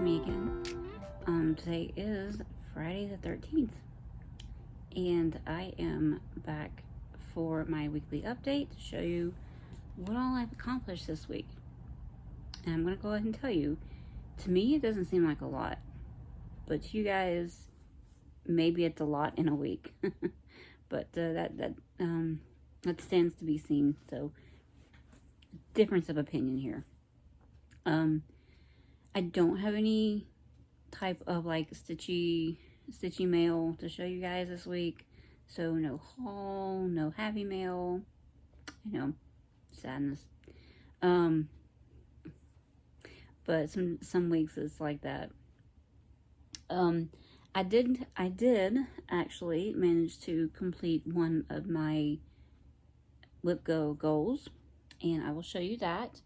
me again. Today is Friday the 13th, and I am back for my weekly update to show you what all I've accomplished this week. And I'm going to go ahead and tell you, to me it doesn't seem like a lot, but to you guys, maybe it's a lot in a week. But that stands to be seen, so difference of opinion here. I don't have any type of like stitchy mail to show you guys this week, so no haul, no happy mail, you know, sadness. But some weeks it's like that. I did actually manage to complete one of my Loughbro goals, and I will show you that.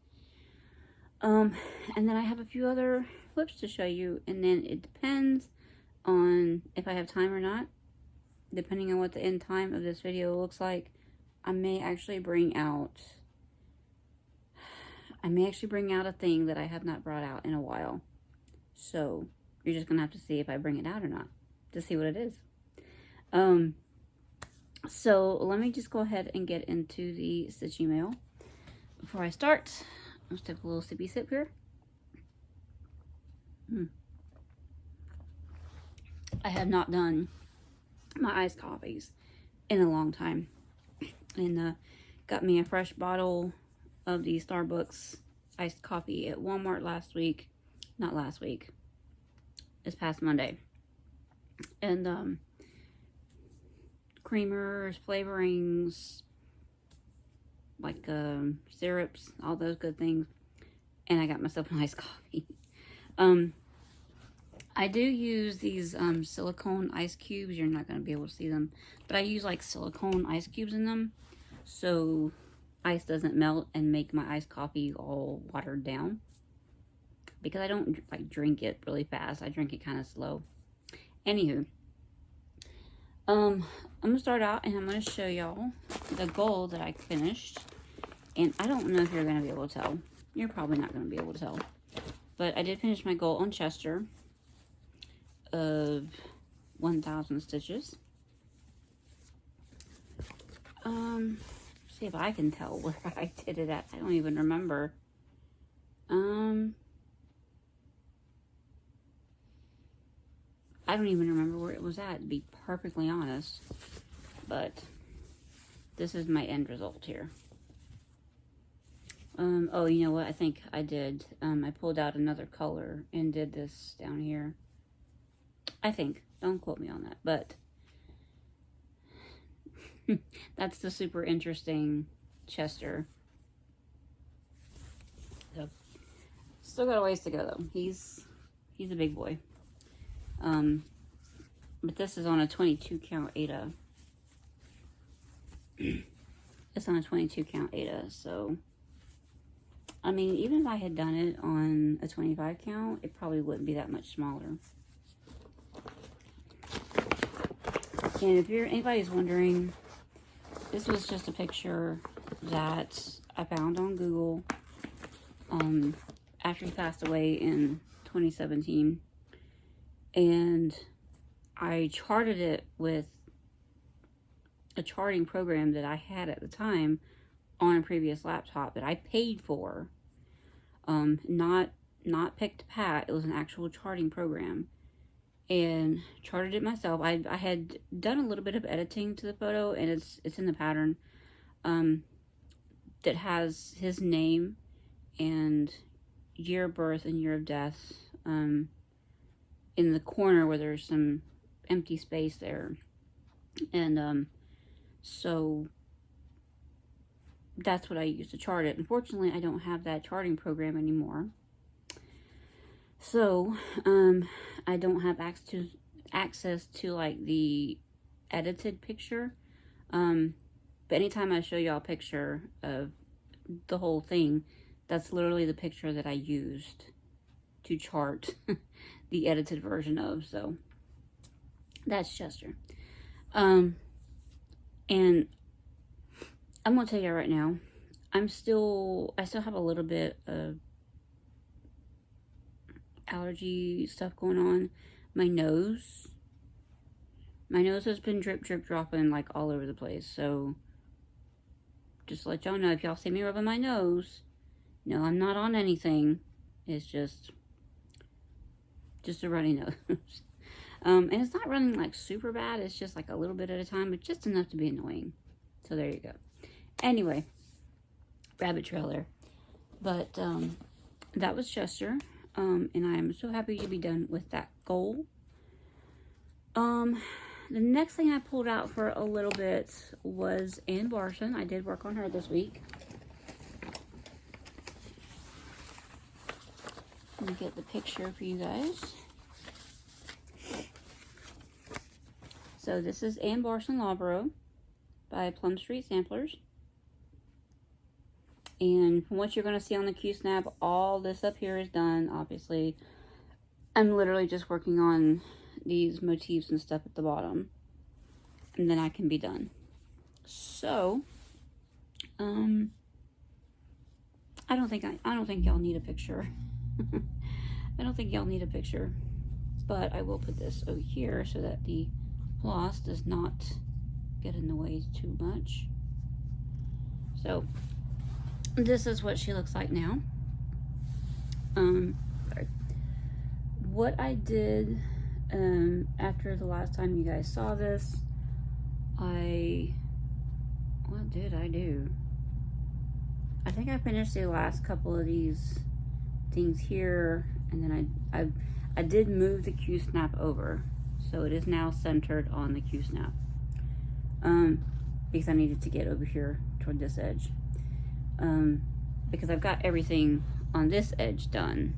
And then I have a few other whips to show you, and then it depends on if I have time or not. Depending on what the end time of this video looks like, I may actually bring out a thing that I have not brought out in a while. So you're just gonna have to see if I bring it out or not to see what it is. So let me just go ahead and get into the stitch email. Before I start, let's take a little sippy sip here. I have not done my iced coffees in a long time, and got me a fresh bottle of the Starbucks iced coffee at Walmart this past Monday. And creamers, flavorings, like syrups, all those good things. And I got myself an iced coffee. I do use these silicone ice cubes. You're not going to be able to see them, but I use like silicone ice cubes in them, so ice doesn't melt and make my iced coffee all watered down, because I don't like drink it really fast. I drink it kind of slow. Anywho, I'm gonna start out and I'm gonna show y'all the goal that I finished. And I don't know if you're gonna be able to tell. You're probably not gonna be able to tell, but I did finish my goal on Chester of 1,000 stitches. See if I can tell where I did it at. I don't even remember. I don't even remember where it was at, to be perfectly honest. But this is my end result here. Oh, you know what? I think I did. I pulled out another color and did this down here. I think. Don't quote me on that. But that's the super interesting Chester. So, still got a ways to go though. He's a big boy. But this is on a 22 count Ada. It's on a 22 count Ada, so I mean, even if I had done it on a 25 count, it probably wouldn't be that much smaller. And if anybody's wondering, this was just a picture that I found on Google after he passed away in 2017. And I charted it with a charting program that I had at the time on a previous laptop that I paid for. Not pick to pat. It was an actual charting program. And charted it myself. I had done a little bit of editing to the photo, and it's in the pattern that has his name and year of birth and year of death in the corner where there's some empty space there. And so that's what I used to chart it. Unfortunately, I don't have that charting program anymore. So, I don't have access to like the edited picture. But anytime I show y'all a picture of the whole thing, that's literally the picture that I used to chart the edited version of. So that's Chester. And I'm gonna tell you right now, I still have a little bit of allergy stuff going on. My nose has been drip dropping like all over the place. So just to let y'all know, if y'all see me rubbing my nose, no, I'm not on anything. It's just a runny nose. And it's not running like super bad. It's just like a little bit at a time, but just enough to be annoying. So there you go. Anyway, rabbit trail there. But that was Chester. And I am so happy to be done with that goal. The next thing I pulled out for a little bit was Barson. I did work on her this week. Let me get the picture for you guys. So this is Barson Loughbro by Plum Street Samplers. And from what you're going to see on the Q-Snap, all this up here is done, obviously. I'm literally just working on these motifs and stuff at the bottom. And then I can be done. So, I don't think y'all need a picture. I don't think y'all need a picture. But I will put this over here so that the floss does not get in the way too much. So, this is what she looks like now. Sorry. What I did after the last time you guys saw this, what did I do? I think I finished the last couple of these things here, and then I did move the Q-Snap over, so it is now centered on the Q-Snap. Because I needed to get over here toward this edge. Because I've got everything on this edge done,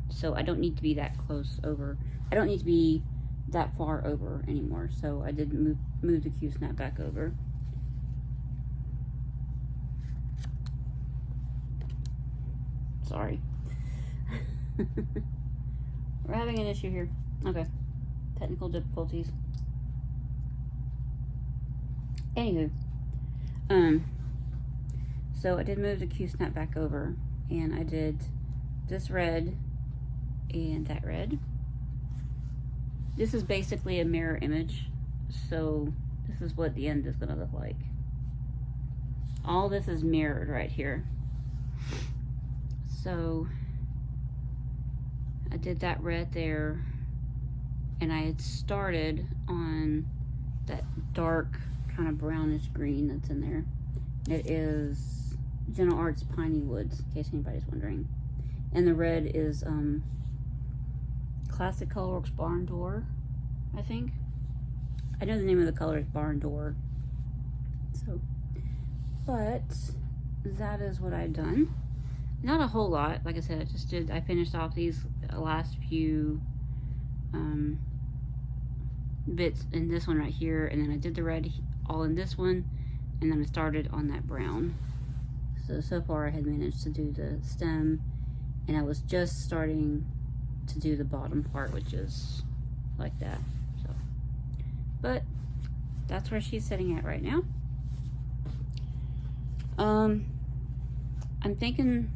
so I don't need to be that close over. I don't need to be that far over anymore, so I did move the Q-Snap back over. Sorry. We're having an issue here. Okay. Technical difficulties. Anywho. So I did move the Q-Snap back over, and I did this red and that red. This is basically a mirror image, so this is what the end is going to look like. All this is mirrored right here. So I did that red there, and I had started on that dark kind of brownish green that's in there. It is Gentle Arts Piney Woods, in case anybody's wondering. And the red is Classic Colorworks Barn Door, I think. I know the name of the color is Barn Door. So, but that is what I've done. Not a whole lot, like I said. I finished off these last few bits in this one right here, and then I did the red all in this one, and then I started on that brown. So far I had managed to do the stem, and I was just starting to do the bottom part, which is like that. So, but that's where she's sitting at right now. I'm thinking,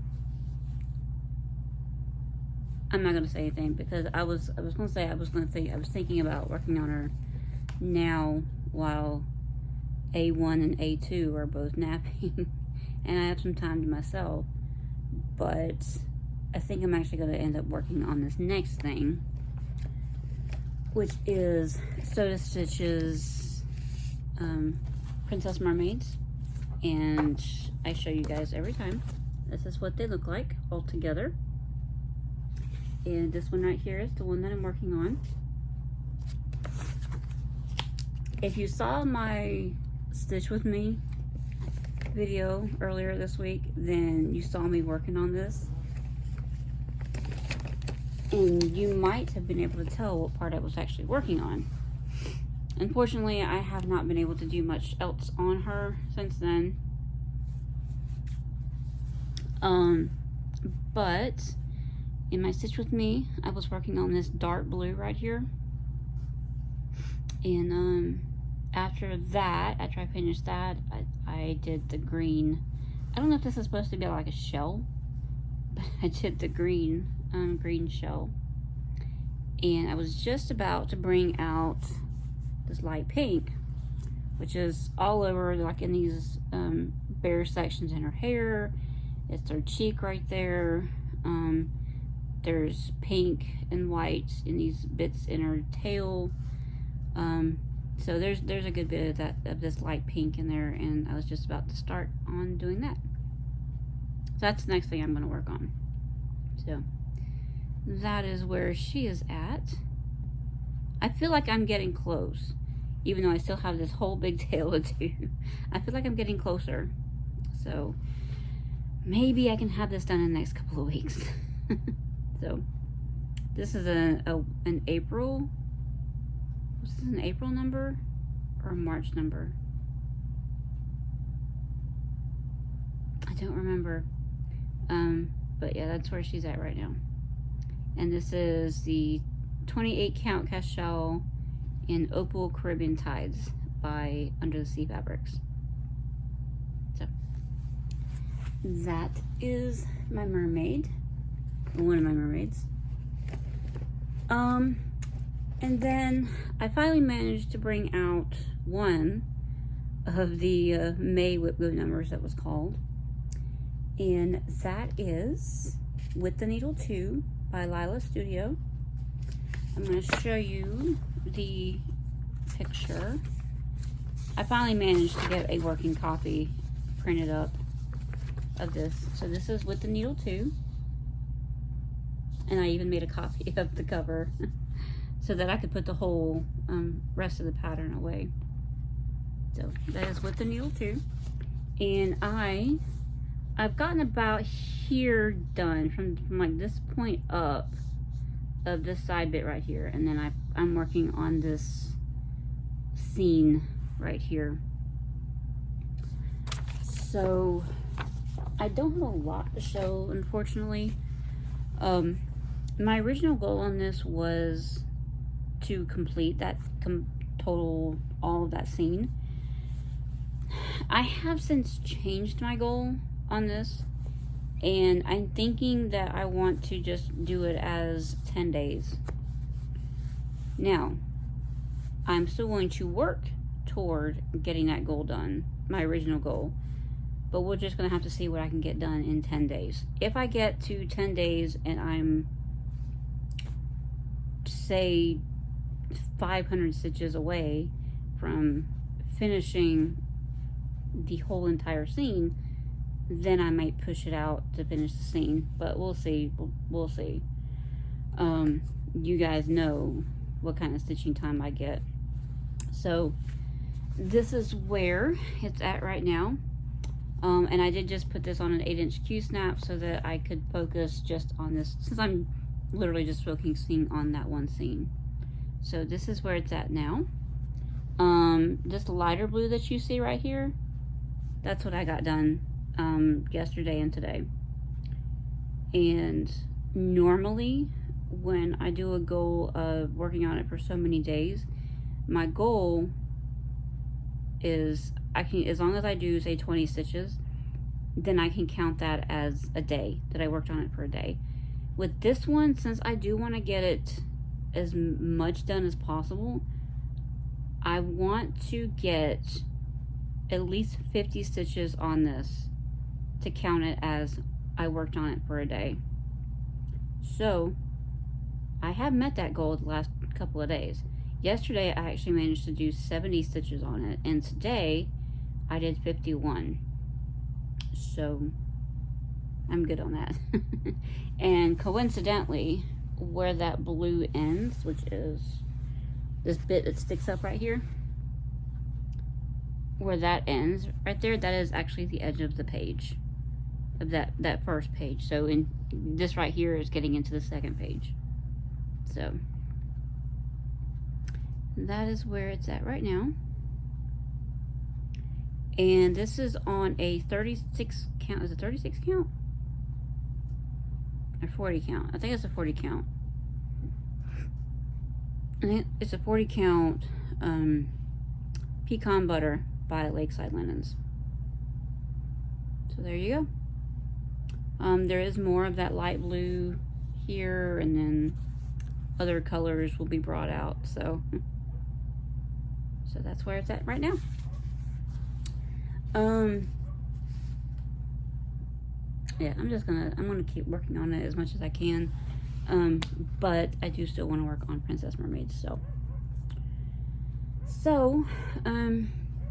I'm not gonna say anything because I was thinking about working on her now while A1 and A2 are both napping and I have some time to myself, but I think I'm actually gonna end up working on this next thing, which is SodaStitch's Princess Mermaids, and I show you guys every time. This is what they look like all together. And this one right here is the one that I'm working on. If you saw my Stitch With Me video earlier this week, then you saw me working on this. And you might have been able to tell what part I was actually working on. Unfortunately, I have not been able to do much else on her since then. But in my Stitch With Me, I was working on this dark blue right here. And after I finished that, I did the green. I don't know if this is supposed to be like a shell, but I did the green shell. And I was just about to bring out this light pink, which is all over, like in these bare sections in her hair. It's her cheek right there. There's pink and white in these bits in her tail. So there's a good bit of this light pink in there, and I was just about to start on doing that. So that's the next thing I'm going to work on. So that is where she is at. I feel like I'm getting close, even though I still have this whole big tail to do. I feel like I'm getting closer. So maybe I can have this done in the next couple of weeks. So this is an April. Was this an April number or a March number? I don't remember. But yeah, that's where she's at right now. And this is the 28 count cast shell in Opal Caribbean Tides by Under the Sea Fabrics. So that is my mermaid, one of my mermaids. And then I finally managed to bring out one of the May Whip Glue numbers that was called, and that is With the Needle 2 by Lila Studio. I'm going to show you the picture. I finally managed to get a working copy printed up of this. So this is With the Needle 2. And I even made a copy of the cover so that I could put the whole rest of the pattern away. So that is With the Needle 2. And I've gotten about here done from like this point up of this side bit right here, and then I'm working on this scene right here. So I don't have a lot to show, unfortunately. My original goal on this was to complete that total all of that scene. I have since changed my goal on this, and I'm thinking that I want to just do it as 10 days. Now, I'm still going to work toward getting that goal done, my original goal, but we're just going to have to see what I can get done in 10 days. If I get to 10 days and I'm, say, 500 stitches away from finishing the whole entire scene, then I might push it out to finish the scene, but we'll see. We'll see. You guys know what kind of stitching time I get. So this is where it's at right now. And I did just put this on an 8-inch Q-snap so that I could focus just on this, since I'm literally just focusing on that one scene. So this is where it's at now. This lighter blue that you see right here, that's what I got done yesterday and today. And normally when I do a goal of working on it for so many days, my goal is as long as I do say 20 stitches, then I can count that as a day that I worked on it for a day. With this one, since I do want to get it as much done as possible, I want to get at least 50 stitches on this to count it as I worked on it for a day. So I have met that goal the last couple of days. Yesterday I actually managed to do 70 stitches on it, and today I did 51. So I'm good on that. And coincidentally, where that blue ends, which is this bit that sticks up right here, where that ends right there, that is actually the edge of the page, of that first page. So in this right here is getting into the second page. So that is where it's at right now. And this is on a 36 count. Is it 36 count? Or 40 count? I think it's a 40 count. I think it's a 40 count pecan butter by Lakeside Linens. So there you go. There is more of that light blue here, and then other colors will be brought out. So that's where it's at right now. Yeah, I'm gonna keep working on it as much as I can. But I do still want to work on Princess Mermaids. So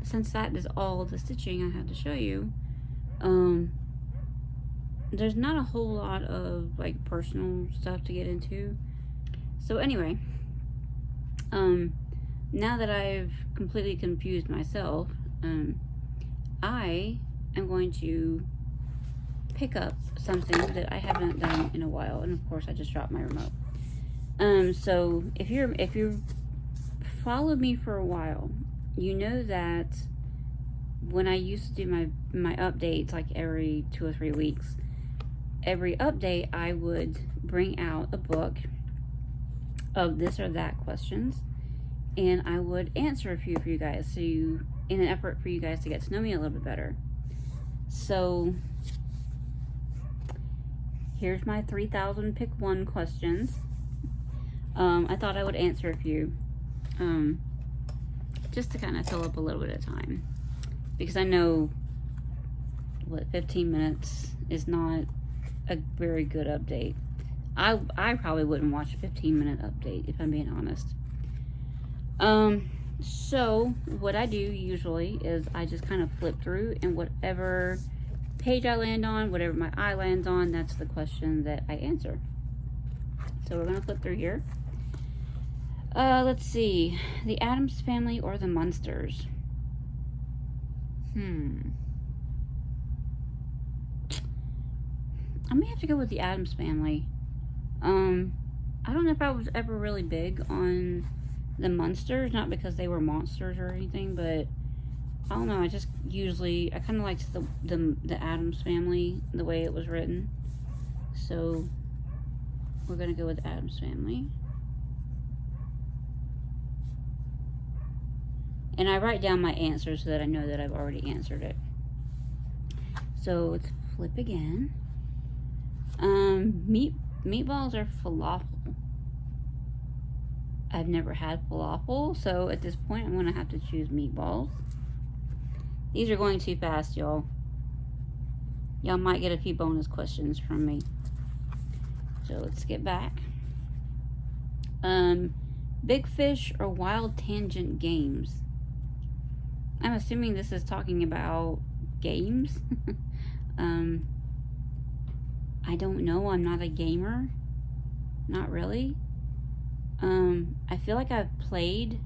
since that is all the stitching I have to show you, there's not a whole lot of like personal stuff to get into. So anyway, now that I've completely confused myself, I am going to pick up something that I haven't done in a while, and of course I just dropped my remote. So if you've followed me for a while, you know that when I used to do my updates like every 2 or 3 weeks, every update I would bring out a book of this or that questions, and I would answer a few for you guys, so in an effort for you guys to get to know me a little bit better. So here's my 3,000 pick one questions. I thought I would answer a few, just to kind of fill up a little bit of time, because I know 15 minutes is not a very good update. I probably wouldn't watch a 15-minute update, if I'm being honest. So what I do usually is I just kind of flip through, and whatever page I land on, whatever my eye lands on, that's the question that I answer. So we're gonna flip through here. Let's see, the Addams Family or the Munsters? I may have to go with the Addams Family. I don't know if I was ever really big on the Munsters, not because they were monsters or anything, but I don't know, I kind of liked the Addams Family, the way it was written. So we're gonna go with the Addams Family. And I write down my answer so that I know that I've already answered it. So let's flip again. Meatballs or falafel? I've never had falafel, so at this point I'm gonna have to choose meatballs. These are going too fast, y'all. Y'all might get a few bonus questions from me. So let's get back. Big Fish or Wild Tangent Games? I'm assuming this is talking about games. I don't know, I'm not a gamer. Not really. I feel like I've played...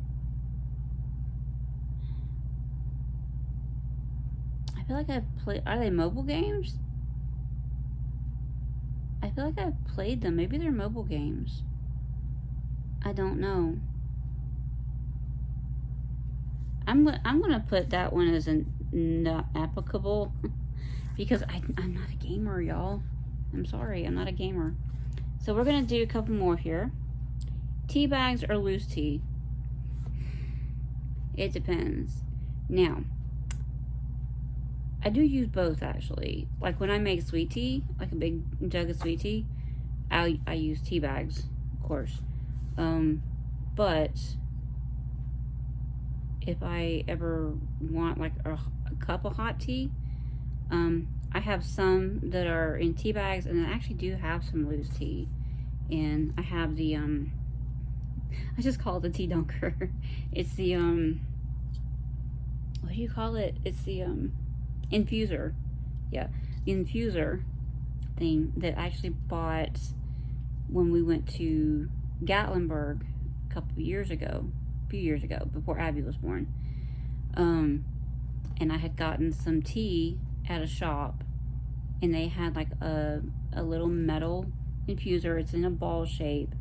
Are they mobile games? I feel like I've played them. Maybe they're mobile games. I don't know. I'm gonna put that one as not applicable because I'm not a gamer, y'all. I'm sorry, I'm not a gamer. So we're gonna do a couple more here. Tea bags or loose tea? It depends. Now, I do use both actually. Like when I make sweet tea, like a big jug of sweet tea, I use tea bags, of course. But if I ever want like a cup of hot tea, I have some that are in tea bags, and I actually do have some loose tea. And I have the I just call it the tea dunker. It's the what do you call it? It's the infuser. Yeah, the infuser thing that I actually bought when we went to Gatlinburg a few years ago, before Abby was born. And I had gotten some tea at a shop, and they had like a little metal infuser. It's in a ball shape,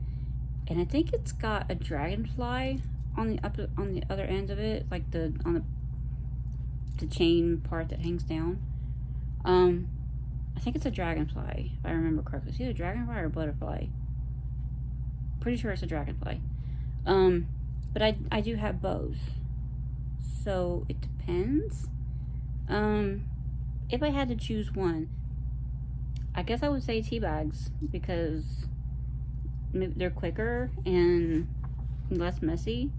and I think it's got a dragonfly on the other end of it, like on the chain part that hangs down. I think it's a dragonfly, if I remember correctly. It's either a dragonfly or a butterfly. Pretty sure it's a dragonfly. But I do have both, so it depends. If I had to choose one, I guess I would say tea bags, because they're quicker and less messy.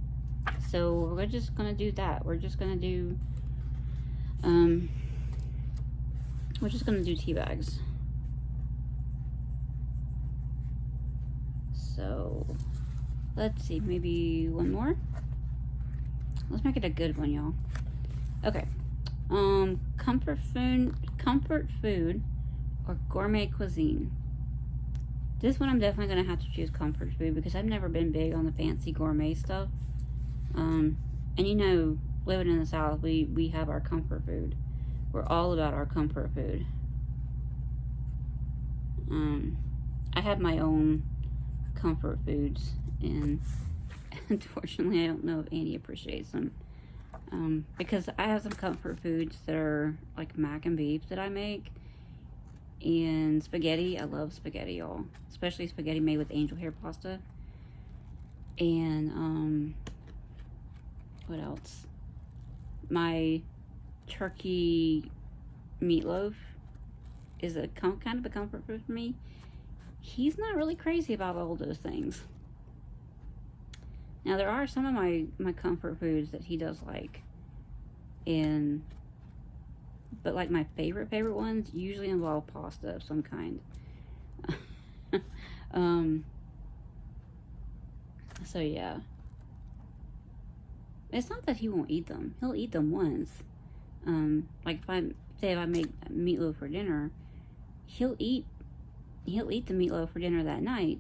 So we're just gonna do that. We're just gonna do tea bags. So let's see, maybe one more. Let's make it a good one, y'all. Okay. Comfort food or gourmet cuisine. This one I'm definitely gonna have to choose comfort food because I've never been big on the fancy gourmet stuff. And you know, living in the South, we have our comfort food. We're all about our comfort food. I have my own comfort foods, and unfortunately I don't know if Andy appreciates them. Because I have some comfort foods that are like mac and beef that I make, and spaghetti. I love spaghetti, y'all, especially spaghetti made with angel hair pasta. And what else? My turkey meatloaf is a kind of a comfort food for me. He's not really crazy about all those things. Now there are some of my comfort foods that he does like, but like my favorite ones usually involve pasta of some kind. So yeah, it's not that he won't eat them. He'll eat them once. Like if I make meatloaf for dinner, he'll eat the meatloaf for dinner that night.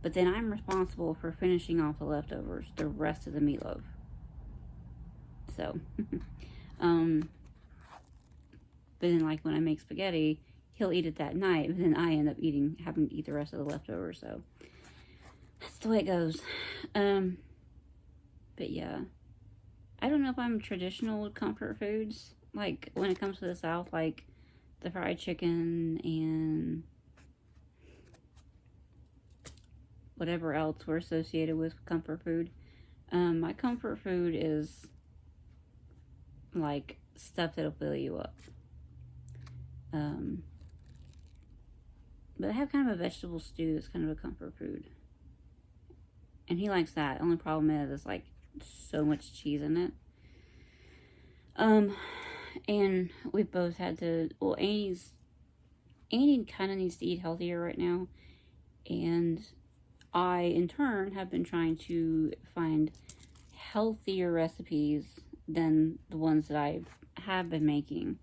But then I'm responsible for finishing off the leftovers, the rest of the meatloaf. So, but then like when I make spaghetti, he'll eat it that night, but then I end up having to eat the rest of the leftovers. So that's the way it goes. But yeah, I don't know if I'm traditional comfort foods. Like when it comes to the South, like the fried chicken and whatever else we're associated with comfort food. My comfort food is like stuff that'll fill you up. But I have kind of a vegetable stew that's kind of a comfort food. And he likes that. Only problem is it's like so much cheese in it. And we both had to, well, Andy kind of needs to eat healthier right now. And I, in turn, have been trying to find healthier recipes than the ones that I have been making.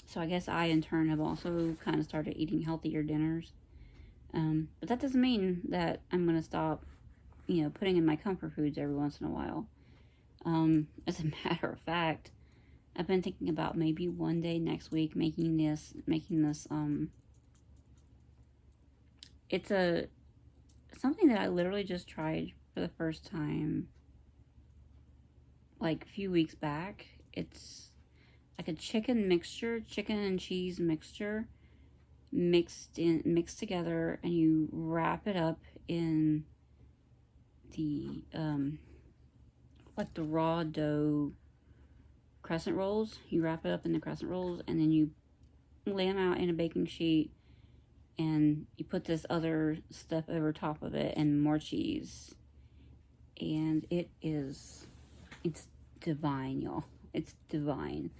So I guess I, in turn, have also kind of started eating healthier dinners. But that doesn't mean that I'm going to stop, putting in my comfort foods every once in a while. As a matter of fact, I've been thinking about maybe one day next week making this, it's something that I literally just tried for the first time like a few weeks back. It's like a chicken and cheese mixture mixed together, and you wrap it up in the like the raw dough crescent rolls. You wrap it up in the crescent rolls, and then you lay them out in a baking sheet, and you put this other stuff over top of it and more cheese. And it's divine, y'all. It's divine.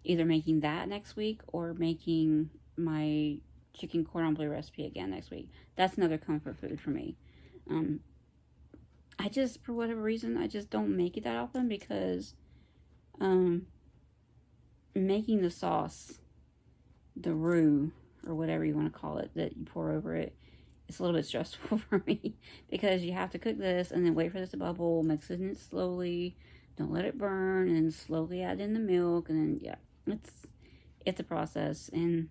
Either making that next week or making my chicken cordon bleu recipe again next week. That's another comfort food for me. I just, for whatever reason, I just don't make it that often because making the sauce, the roux, or whatever you want to call it, that you pour over it, it's a little bit stressful for me because you have to cook this and then wait for this to bubble, mix it in slowly, don't let it burn, and then slowly add in the milk, and then, yeah, it's a process, and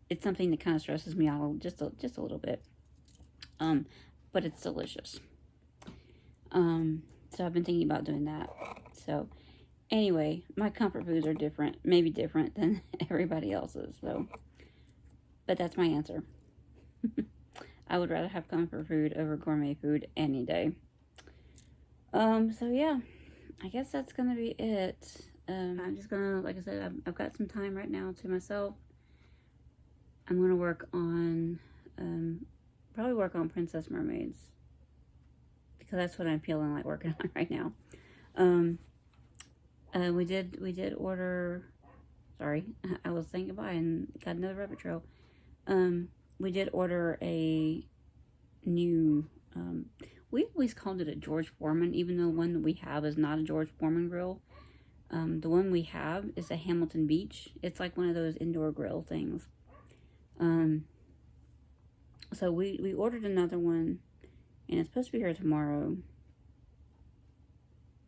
it's something that kind of stresses me out just a little bit, but it's delicious. So I've been thinking about doing that. So anyway, my comfort foods are different, maybe different than everybody else's, so, but that's my answer. I would rather have comfort food over gourmet food any day. So yeah, I guess that's gonna be it. I'm just gonna, like I said, I've got some time right now to myself. I'm gonna work on work on Princess Mermaids. Because that's what I'm feeling like working on right now. We did order... Sorry, I was saying goodbye and got another rabbit trail. We did order a new... we always called it a George Foreman, even though the one that we have is not a George Foreman grill. The one we have is a Hamilton Beach. It's like one of those indoor grill things. So we ordered another one, and it's supposed to be here tomorrow.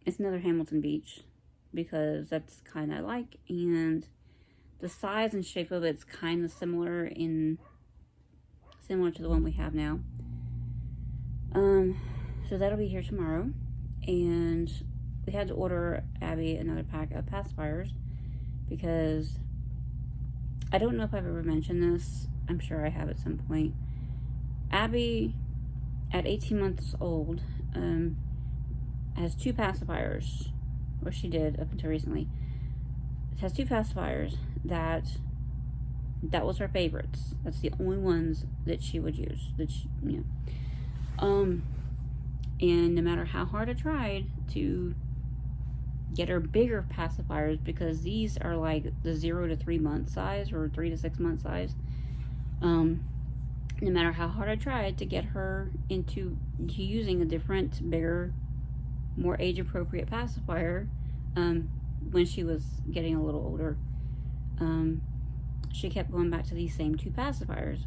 It's another Hamilton Beach, because that's kind of I like, and the size and shape of it's kind of similar to the one we have now. So that'll be here tomorrow, and we had to order Abby another pack of pacifiers, because I don't know if I've ever mentioned this. I'm sure I have at some point. Abby, at 18 months old, has 2 pacifiers, or she did up until recently. It has 2 pacifiers that was her favorites. That's the only ones that she would use. And no matter how hard I tried to get her bigger pacifiers, because these are like the 0 to 3 month size, or 3 to 6 month size. No matter how hard I tried to get her into using a different, bigger, more age-appropriate pacifier, when she was getting a little older, she kept going back to these same 2 pacifiers.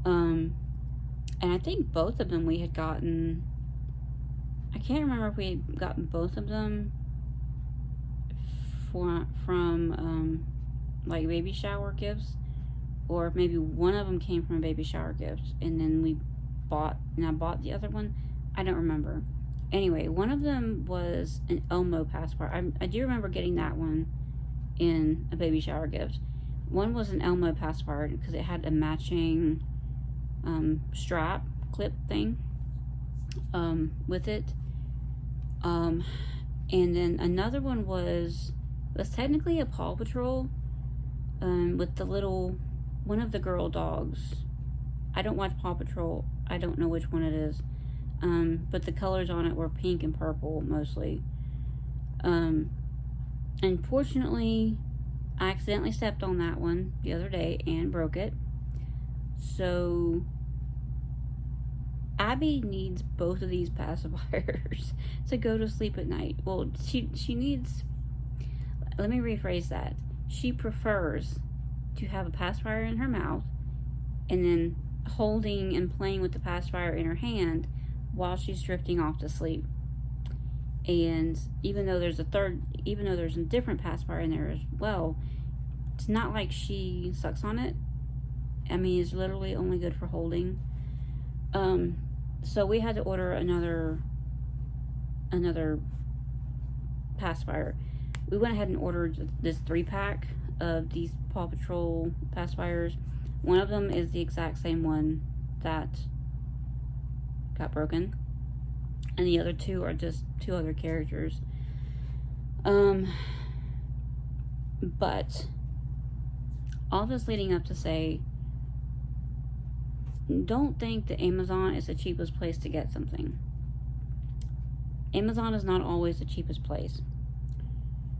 And I think both of them we had gotten... I can't remember if we had gotten both of them from like baby shower gifts, or maybe one of them came from a baby shower gift, and then I bought the other one. I don't remember. Anyway, one of them was an Elmo pacifier. I do remember getting that one in a baby shower gift. One was an Elmo pacifier because it had a matching strap clip thing with it. And then another one was technically a Paw Patrol with the little... one of the girl dogs. I don't watch Paw Patrol. I don't know which one it is. But the colors on it were pink and purple, mostly. Unfortunately, I accidentally stepped on that one the other day and broke it. So, Abby needs both of these pacifiers to go to sleep at night. Well, she needs... Let me rephrase that. She prefers to have a pacifier in her mouth and then holding and playing with the pacifier in her hand while she's drifting off to sleep. And even though there's a different pacifier in there as well, it's not like she sucks on it. I mean, it's literally only good for holding. So we had to order another pacifier. We went ahead and ordered this 3-pack of these Paw Patrol pacifiers. One of them is the exact same one that got broken, and the other 2 are just 2 other characters. But all this leading up to say, don't think that Amazon is the cheapest place to get something. Amazon is not always the cheapest place,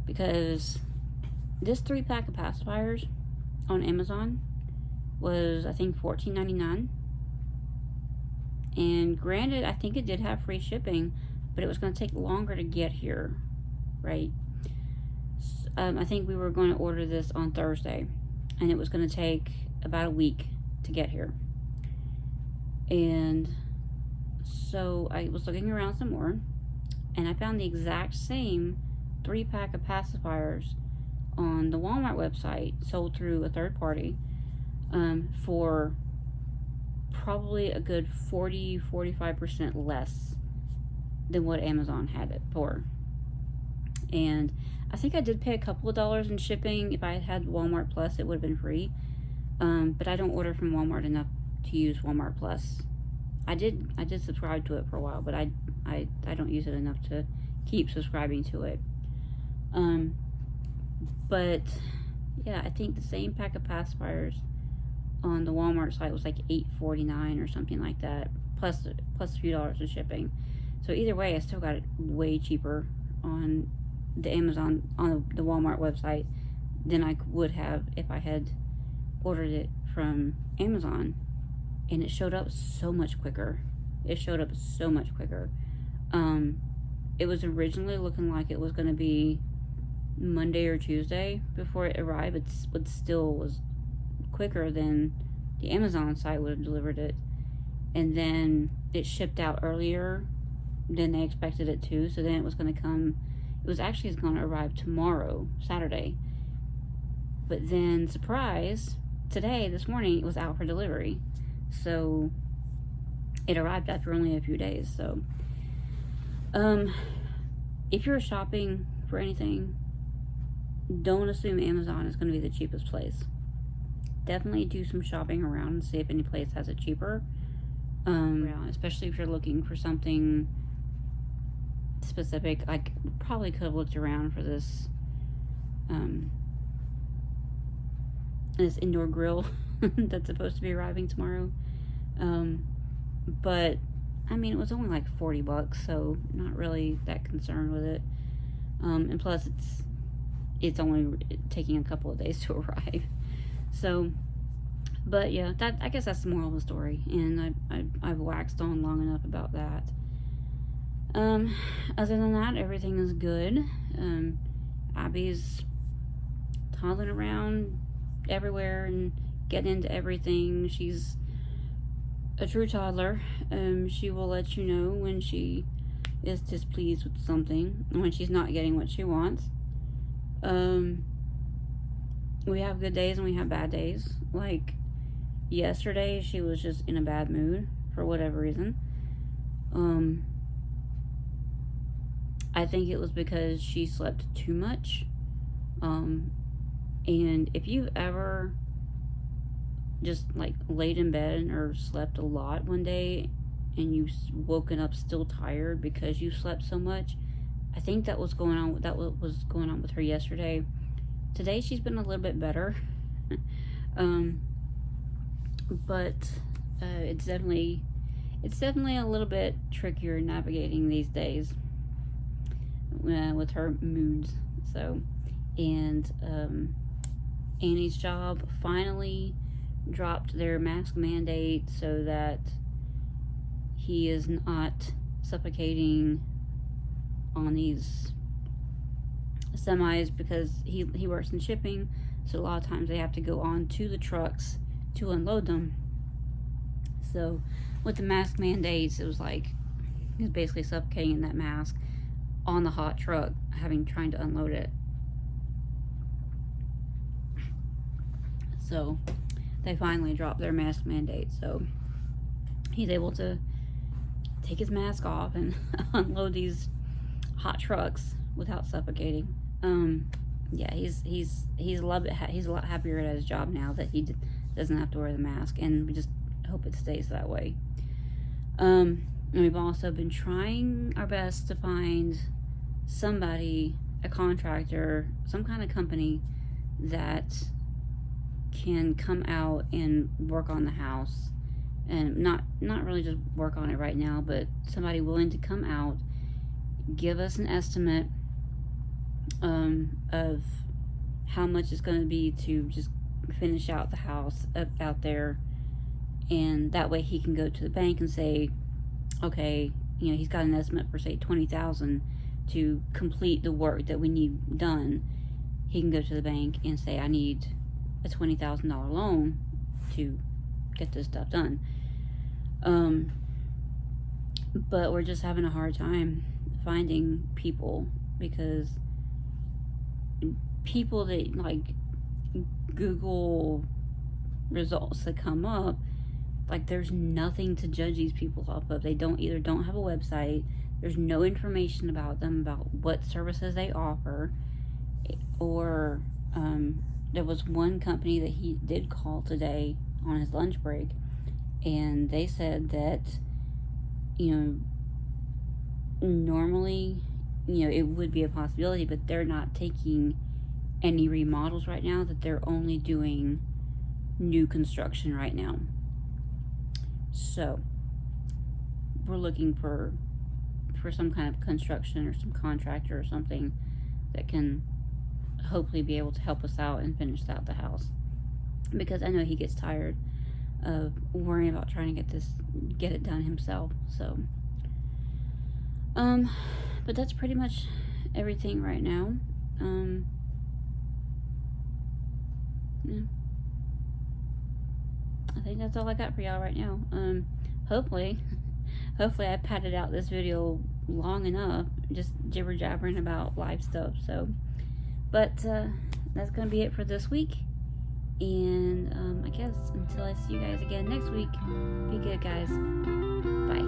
because this 3-pack of pacifiers on Amazon was, I think, $14.99. And granted, I think it did have free shipping, but it was going to take longer to get here, right? I think we were going to order this on Thursday, and it was going to take about a week to get here. And so I was looking around some more, and I found the exact same 3-pack of pacifiers on the Walmart website, sold through a third party, for probably a good 40-45% less than what Amazon had it for. And I think I did pay a couple of dollars in shipping. If I had Walmart Plus, it would have been free. But I don't order from Walmart enough to use Walmart Plus. I did subscribe to it for a while, but I don't use it enough to keep subscribing to it. But yeah, I think the same pack of pacifiers on the Walmart site was like $8.49 or something like that, plus a few dollars of shipping. So either way, I still got it way cheaper on the Amazon, on the Walmart website, than I would have if I had ordered it from Amazon. And it showed up so much quicker. It showed up so much quicker. It was originally looking like it was going to be Monday or Tuesday before it arrived, but still was quicker than the Amazon site would have delivered it. And then it shipped out earlier than they expected it to, so then it was going to come, it was actually going to arrive tomorrow, Saturday. But then, surprise, today, this morning, it was out for delivery. So it arrived after only a few days. So if you're shopping for anything, don't assume Amazon is going to be the cheapest place. Definitely do some shopping around and see if any place has it cheaper. Especially if you're looking for something specific. I probably could have looked around for this this indoor grill that's supposed to be arriving tomorrow. But I mean, it was only like $40, so not really that concerned with it. And plus, it's only taking a couple of days to arrive. So, but yeah, I guess that's the moral of the story. And I've waxed on long enough about that. Other than that, everything is good. Abby's toddling around everywhere and getting into everything. She's a true toddler. She will let you know when she is displeased with something, when she's not getting what she wants. We have good days and we have bad days. Like yesterday, she was just in a bad mood for whatever reason. I think it was because she slept too much. And if you've ever just like laid in bed or slept a lot one day and you've woken up still tired because you slept so much, I think that was going on. That was going on with her yesterday. Today she's been a little bit better, but it's definitely a little bit trickier navigating these days with her moods. So, and Annie's job finally dropped their mask mandate so that he is not suffocating on these semis, because he works in shipping, so a lot of times they have to go on to the trucks to unload them. So with the mask mandates, it was like he was basically suffocating in that mask on the hot truck, trying to unload it. So they finally dropped their mask mandate, so he's able to take his mask off and unload these hot trucks without suffocating. Yeah, he's a lot happier at his job now that he doesn't have to wear the mask, and we just hope it stays that way. And we've also been trying our best to find somebody, a contractor, some kind of company that can come out and work on the house, and not really just work on it right now, but somebody willing to come out, give us an estimate of how much it's going to be to just finish out the house out there, and that way he can go to the bank and say, okay, you know, he's got an estimate for say $20,000 to complete the work that we need done. He can go to the bank and say, I need a $20,000 loan to get this stuff done. But we're just having a hard time finding people, because people that like Google results that come up, like there's nothing to judge these people off of. They don't have a website. There's no information about them, about what services they offer, or there was one company that he did call today on his lunch break, and they said that, you know, normally, you know, it would be a possibility, but they're not taking any remodels right now, that they're only doing new construction right now. So we're looking for some kind of construction or some contractor or something that can hopefully be able to help us out and finish out the house, because I know he gets tired of worrying about trying to get it done himself. So but that's pretty much everything right now. Yeah, I think that's all I got for y'all right now. Hopefully I padded out this video long enough, just jibber jabbering about live stuff. So, but that's gonna be it for this week, and I guess until I see you guys again next week, be good, guys. Bye.